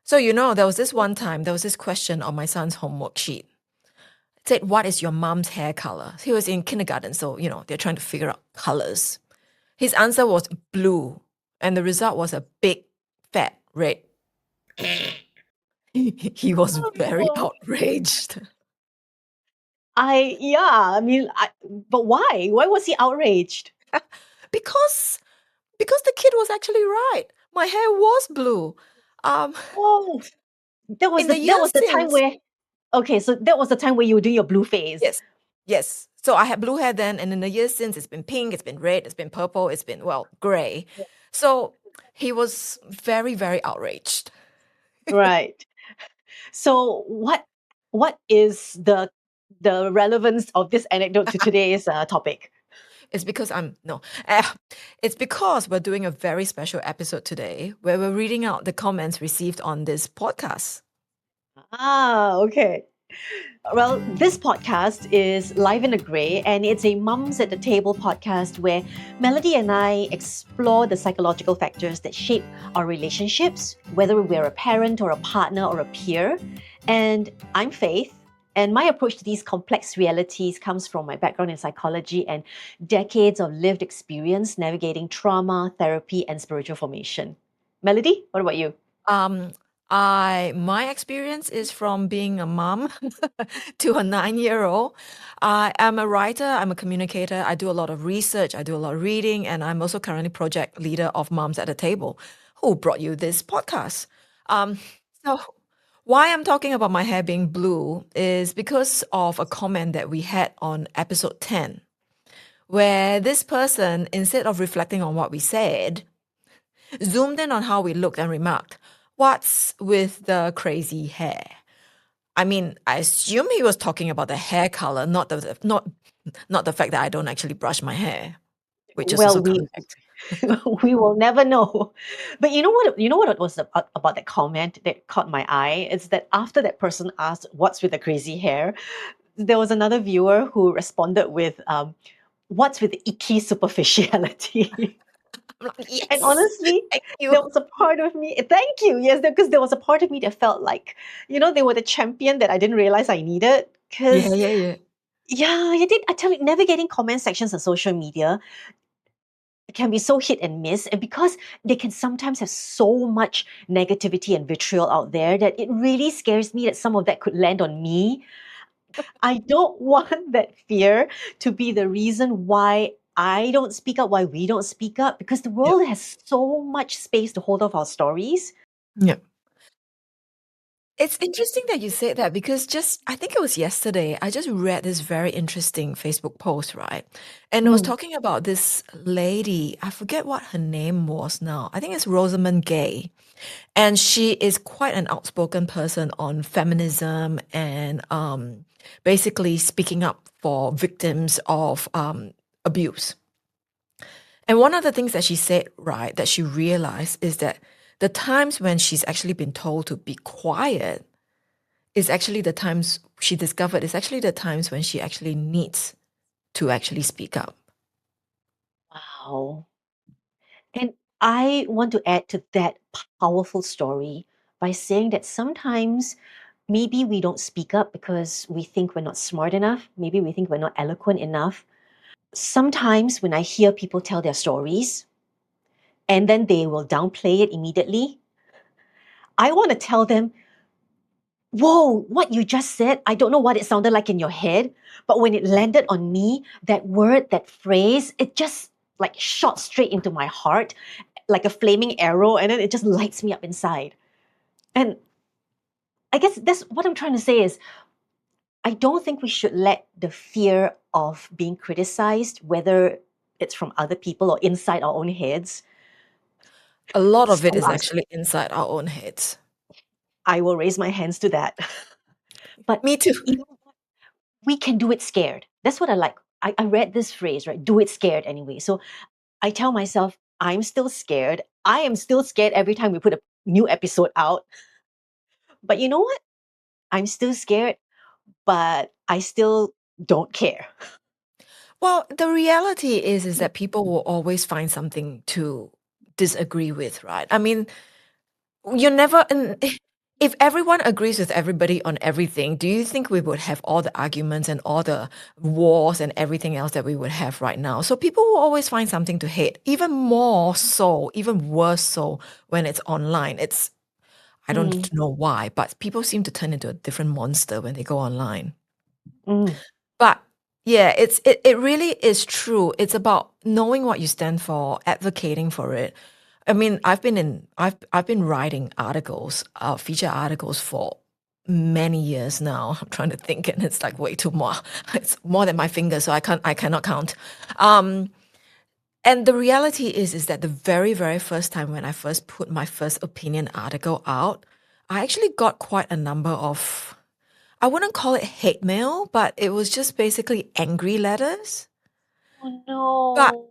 So, there was this one time, there was this question on my son's homework sheet. It said, "What is your mom's hair color?" He was in kindergarten, so, they're trying to figure out colors. His answer was blue, and the result was a big, fat red. He was very Oh, outraged. yeah, I mean, but why? Why was he outraged? because because the kid was actually right. My hair was blue. Um, Oh, in the that years was the time since, where okay, so that was the time where you were doing your blue phase. yes, yes. So I had blue hair then, and in the years since, it's been pink, it's been red, it's been purple, it's been, well, gray. So he was very, very outraged. Right. So what is the relevance of this anecdote to today's topic? It's because I'm no, it's because we're doing a very special episode today where we're reading out the comments received on this podcast. Okay. Well, this podcast is Live in a Grey, and it's a Mums at the Table podcast where Melody and I explore the psychological factors that shape our relationships, whether we're a parent or a partner or a peer. And I'm Faith, and my approach to these complex realities comes from my background in psychology and decades of lived experience navigating trauma, therapy, and spiritual formation. Melody, what about you? Um, my experience is from being a mom to a 9-year-old. I am a writer, I'm a communicator, I do a lot of research, I do a lot of reading, and I'm also currently project leader of Moms at the Table, who brought you this podcast. Um, so why I'm talking about my hair being blue is because of a comment that we had on episode 10, where this person, instead of reflecting on what we said, zoomed in on how we looked and remarked, "What's with the crazy hair?" I mean, I assume he was talking about the hair color, not the fact that I don't actually brush my hair, which is Well, also we correct. we will never know. But you know what it was about that comment that caught my eye is that after that person asked, "What's with the crazy hair?" there was another viewer who responded with, "What's with the icky superficiality?" I'm like, And yes, honestly, thank you. there was a part of me. Thank you. Yes, because there was a part of me that felt like, they were the champion that I didn't realize I needed. Yeah, Because yeah, yeah. yeah, you did. I tell you, navigating comment sections on social media can be so hit and miss, and because they can sometimes have so much negativity and vitriol out there that it really scares me that some of that could land on me. I don't want that fear to be the reason why I don't speak up, why we don't speak up, because the Yeah, world has so much space to hold off our stories. yeah. It's interesting that you said that because just, I think it was yesterday, I just read this very interesting Facebook post, right? And it was Mm. talking about this lady. I forget what her name was now. I think it's Rosamund Gay. And she is quite an outspoken person on feminism and basically speaking up for victims of abuse. And one of the things that she said, right, that she realized is that the times when she's actually been told to be quiet is actually the times she discovered is actually the times when she actually needs to actually speak up. Wow. And I want to add to that powerful story by saying that sometimes maybe we don't speak up because we think we're not smart enough. Maybe we think we're not eloquent enough. Sometimes when I hear people tell their stories and then they will downplay it immediately, I want to tell them, "Whoa, what you just said, I don't know what it sounded like in your head, but when it landed on me, that word, that phrase, it just like shot straight into my heart like a flaming arrow, and then it just lights me up inside." And I guess that's what I'm trying to say is I don't think we should let the fear of being criticized, whether it's from other people or inside our own heads, A lot of it stop is us. actually inside our own heads. I will raise my hands to that. But Me too. you know, we can do it scared. That's what I like. I read this phrase, right? Do it scared anyway. So I tell myself, I'm still scared. I am still scared every time we put a new episode out. But you know what? I'm still scared, but I still don't care. Well, the reality is that people will always find something to disagree with, right? I mean, you're never in If everyone agrees with everybody on everything, do you think we would have all the arguments and all the wars and everything else that we would have right now? So people will always find something to hate, even more so, even worse so when it's online. I Mm, don't know why, but people seem to turn into a different monster when they go online. mm. But yeah, it really is true. It's about knowing what you stand for, advocating for it. I mean, I've been writing articles, feature articles for many years now. I'm trying to think, and it's like way too more. It's more than my fingers, so I cannot count. Um, and the reality is that the very, very first time when I first put my first opinion article out, I actually got quite a number of, I wouldn't call it hate mail, but it was just basically angry letters. Oh But no.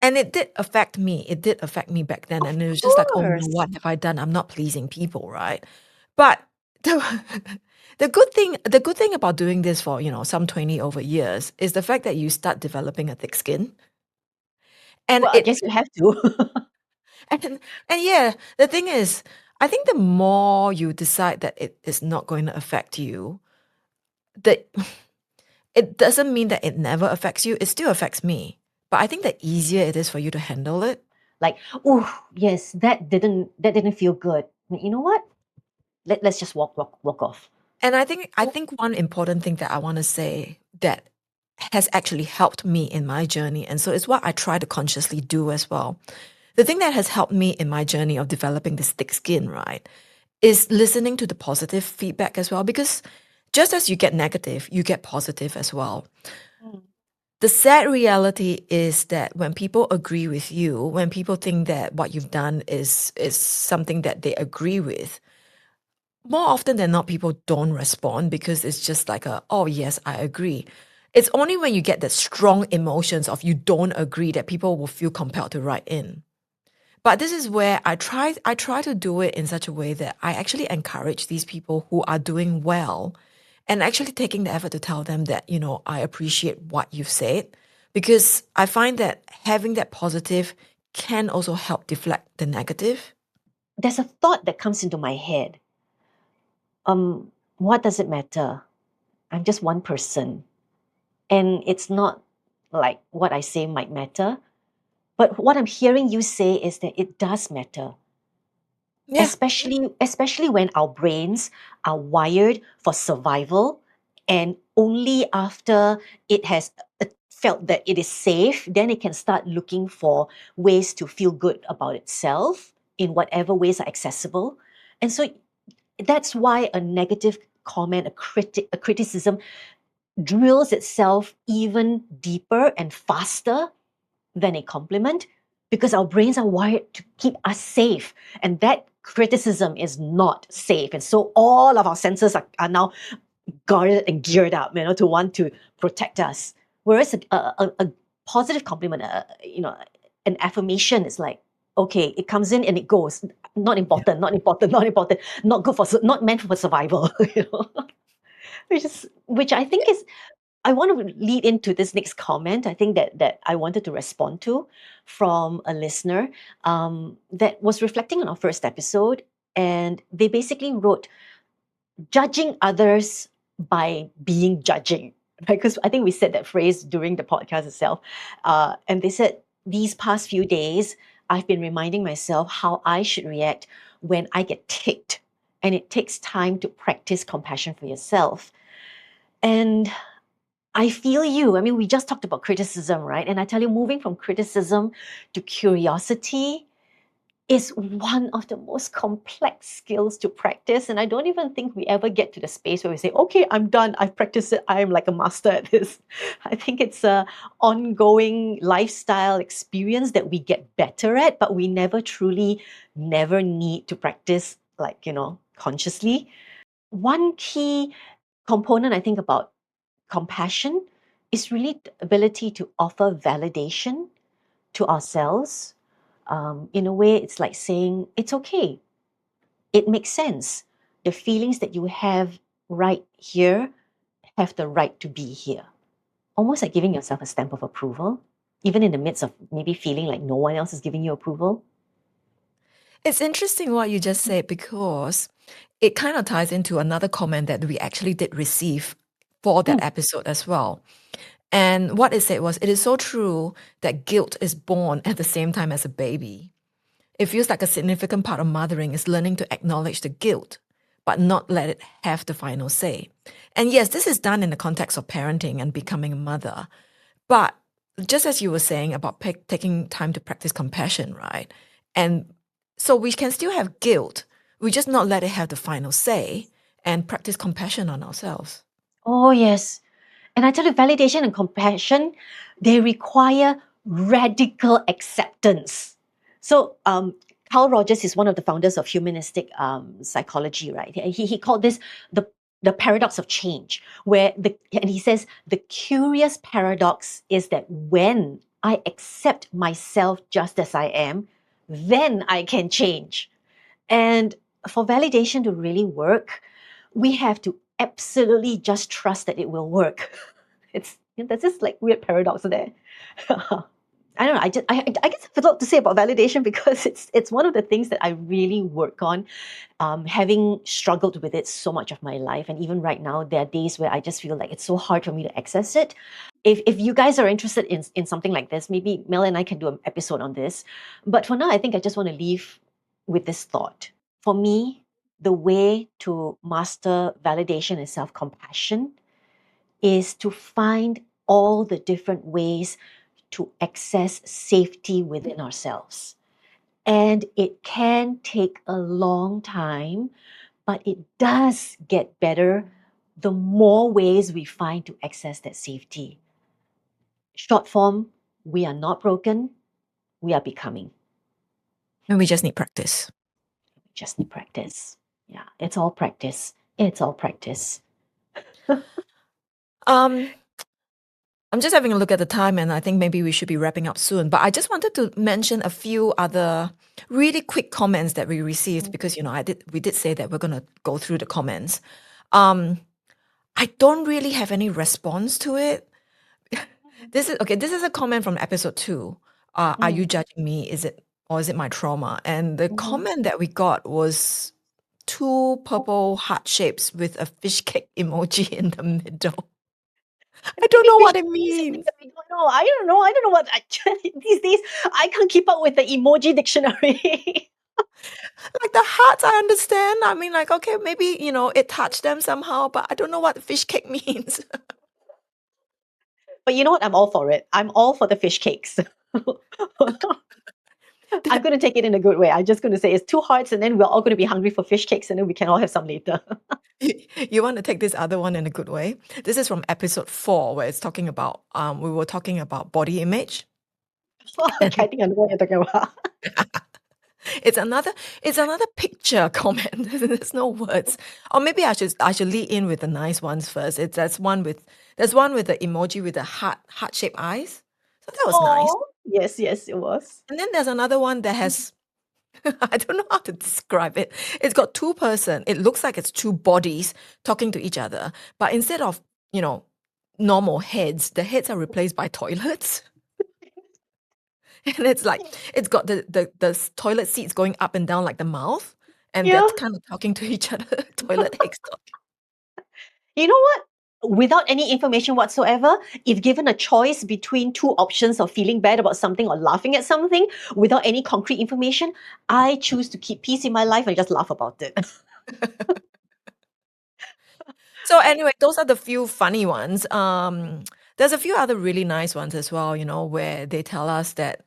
and it did affect me. It did affect me back then. Of And it was just like, oh no, course. what have I done? I'm not pleasing people, right? But the, the good thing about doing this for, some 20 over years is the fact that you start developing a thick skin. And Well, I it guess you have to. and and yeah, the thing is, I think the more you decide that it is not going to affect you, that it doesn't mean that it never affects you. It still affects me. But I think the easier it is for you to handle it. Like, oh yes, that didn't feel good. You know what? Let's just walk off. And I think one important thing that I want to say that has actually helped me in my journey, and so it's what I try to consciously do as well. The thing that has helped me in my journey of developing this thick skin, right, is listening to the positive feedback as well. Because just as you get negative, you get positive as well. Mm. The sad reality is that when people agree with you, when people think that what you've done is something that they agree with, more often than not, people don't respond because it's just like oh yes, I agree. It's only when you get the strong emotions of you don't agree that people will feel compelled to write in. But this is where I try to do it in such a way that I actually encourage these people who are doing well and actually taking the effort to tell them that, I appreciate what you've said, because I find that having that positive can also help deflect the negative. There's a thought that comes into my head. What does it matter? I'm just one person. And it's not like what I say might matter. But what I'm hearing you say is that it does matter, Yeah. especially when our brains are wired for survival, and only after it has felt that it is safe, then it can start looking for ways to feel good about itself in whatever ways are accessible. And so that's why a negative comment, a criticism drills itself even deeper and faster than a compliment, because our brains are wired to keep us safe. And that criticism is not safe. And so all of our senses are now guarded and geared up, to want to protect us. Whereas a positive compliment, an affirmation is like, okay, it comes in and it goes. Not important, not important, not important, not good for, not meant for survival. Which I think is, I want to lead into this next comment. I think that I wanted to respond to from a listener that was reflecting on our first episode, and they basically wrote, "Judging others by being judging." Right? Because I think we said that phrase during the podcast itself, and they said, "These past few days, I've been reminding myself how I should react when I get ticked, and it takes time to practice compassion for yourself." And I feel you. I mean, we just talked about criticism, right? And I tell you, moving from criticism to curiosity is one of the most complex skills to practice. And I don't even think we ever get to the space where we say, okay, I'm done. I've practiced it. I'm like a master at this. I think it's a ongoing lifestyle experience that we get better at, but we never need to practice like, consciously. One key component I think about compassion is really the ability to offer validation to ourselves. In a way, it's like saying, it's okay. It makes sense. The feelings that you have right here have the right to be here. Almost like giving yourself a stamp of approval, even in the midst of maybe feeling like no one else is giving you approval. It's interesting what you just said because it kind of ties into another comment that we actually did receive for that Mm. episode as well. And what it said was, it is so true that guilt is born at the same time as a baby. It feels like a significant part of mothering is learning to acknowledge the guilt, but not let it have the final say. And yes, this is done in the context of parenting and becoming a mother. But just as you were saying about taking time to practice compassion, right? And so we can still have guilt. We just not let it have the final say and practice compassion on ourselves. Oh, yes. And I tell you, validation and compassion, they require radical acceptance. So, Carl Rogers is one of the founders of humanistic psychology, right? He called this the the paradox of change, and he says the curious paradox is that when I accept myself just as I am, then I can change. And for validation to really work, we have to absolutely just trust that it will work. There's this like weird paradox there. I don't know. I guess I have a lot to say about validation because it's one of the things that I really work on. Having struggled with it so much of my life, and even right now, there are days where I just feel like it's so hard for me to access it. If you guys are interested in something like this, maybe Mel and I can do an episode on this. But for now, I think I just want to leave with this thought. For me, the way to master validation and self compassion is to find all the different ways to access safety within ourselves. And it can take a long time, but it does get better the more ways we find to access that safety. Short form, we are not broken, we are becoming. And we just need practice. We just need practice. Yeah, it's all practice. It's all practice. Um, I'm just having a look at the time, and I think maybe we should be wrapping up soon. But I just wanted to mention a few other really quick comments that we received because we did say that we're going to go through the comments. Um, I don't really have any response to it. This is okay. This is a comment from episode 2. Are Mm, you judging me? Is it my trauma? And the mhm. comment that we got was two purple heart shapes with a fish cake emoji in the middle. I don't Maybe know fish what it means something means. that we don't know. I don't know. I don't know what these days I can't keep up with the emoji dictionary. Like the hearts, I understand. I mean, like, okay, maybe, it touched them somehow, but I don't know what fish cake means. But you know what? I'm all for it. I'm all for the fish cakes. I'm going to take it in a good way. I'm just going to say it's two hearts, and then we're all going to be hungry for fish cakes, and then we can all have some later. You want to take this other one in a good way? This is from episode 4, where it's talking about, we were talking about body image. Okay, I think I know what you're talking about. It's another it's another picture comment. There's no words. Or maybe I should lead in with the nice ones first. There's one with the emoji with the heart shaped eyes. So that was nice. Oh, yes, yes, it was. And then there's another one that has I don't know how to describe it. It's got two-person. It looks like it's two bodies talking to each other, but instead of, you know, normal heads, the heads are replaced by toilets. And it's like it's got the toilet seats going up and down like the mouth, and they're Yeah. kind of talking to each other. Toilet eggs talking. You know what? Without any information whatsoever, if given a choice between two options of feeling bad about something or laughing at something, without any concrete information, I choose to keep peace in my life and just laugh about it. So anyway, those are the few funny ones. There's a few other really nice ones as well, where they tell us that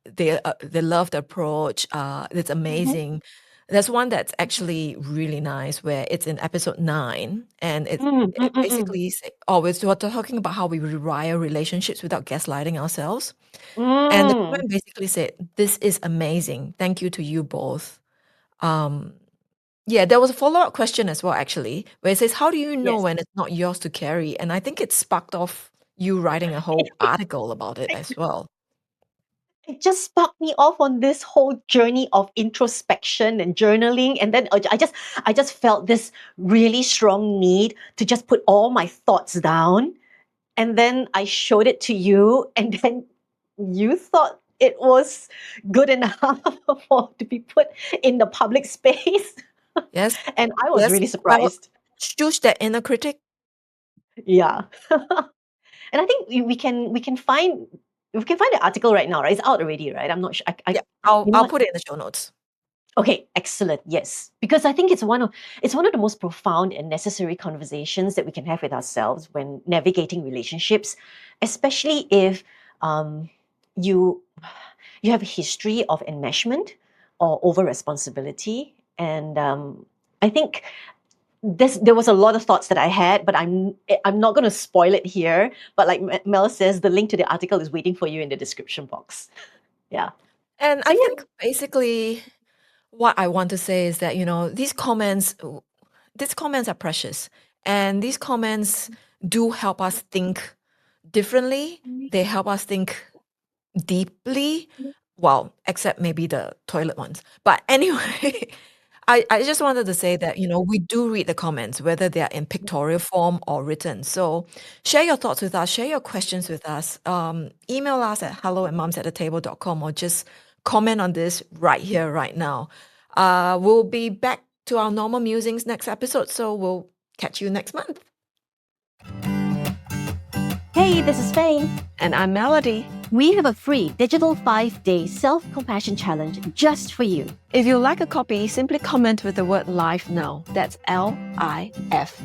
they love the approach. It's Mhm. amazing. There's one that's actually really nice where it's in episode 9, and Mm, mm, it mm, mm. basically always we're talking about how we rewire relationships without gaslighting ourselves. And the Mm. comment basically said, "This is amazing. Thank you to you both." Um, yeah, there was a follow-up question as well, actually, where it says, "How do you know Yes. when it's not yours to carry?" And I think it sparked off you writing a whole article about it as well. It just sparked me off on this whole journey of introspection and journaling, and then I just felt this really strong need to just put all my thoughts down, and then I showed it to you, and then you thought it was good enough to be put in the public space. Yes. And I was Yes. really Well, surprised. choose that inner critic. Yeah. And I think we can find the article right now, right? It's out already, right? I'm not sure. Yeah, You know I'll what? put it in the show notes. Okay, excellent. Yes, because I think it's one of the most profound and necessary conversations that we can have with ourselves when navigating relationships, especially if um, you you have a history of enmeshment or over responsibility. And I think there was a lot of thoughts that I had, but I'm not going to spoil it here. But like Mel says, the link to the article is waiting for you in the description box. Yeah. And So I yeah. think basically what I want to say is that, these comments are precious, and these comments do help us think differently. They help us think deeply. Well, except maybe the toilet ones. But anyway, I just wanted to say that, we do read the comments, whether they are in pictorial form or written. So share your thoughts with us, share your questions with us. Email us at hello@momsatthetable.com, or just comment on this right here, right now. We'll be back to our normal musings next episode, so we'll catch you next month. Hey, this is Faye. And I'm Melody. We have a free digital 5-day self-compassion challenge just for you. If you like a copy, simply comment with the word life now. That's LIFE.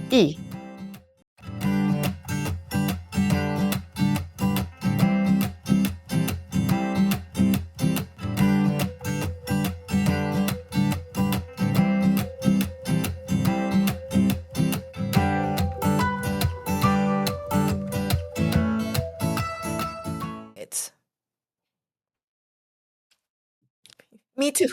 It's me too.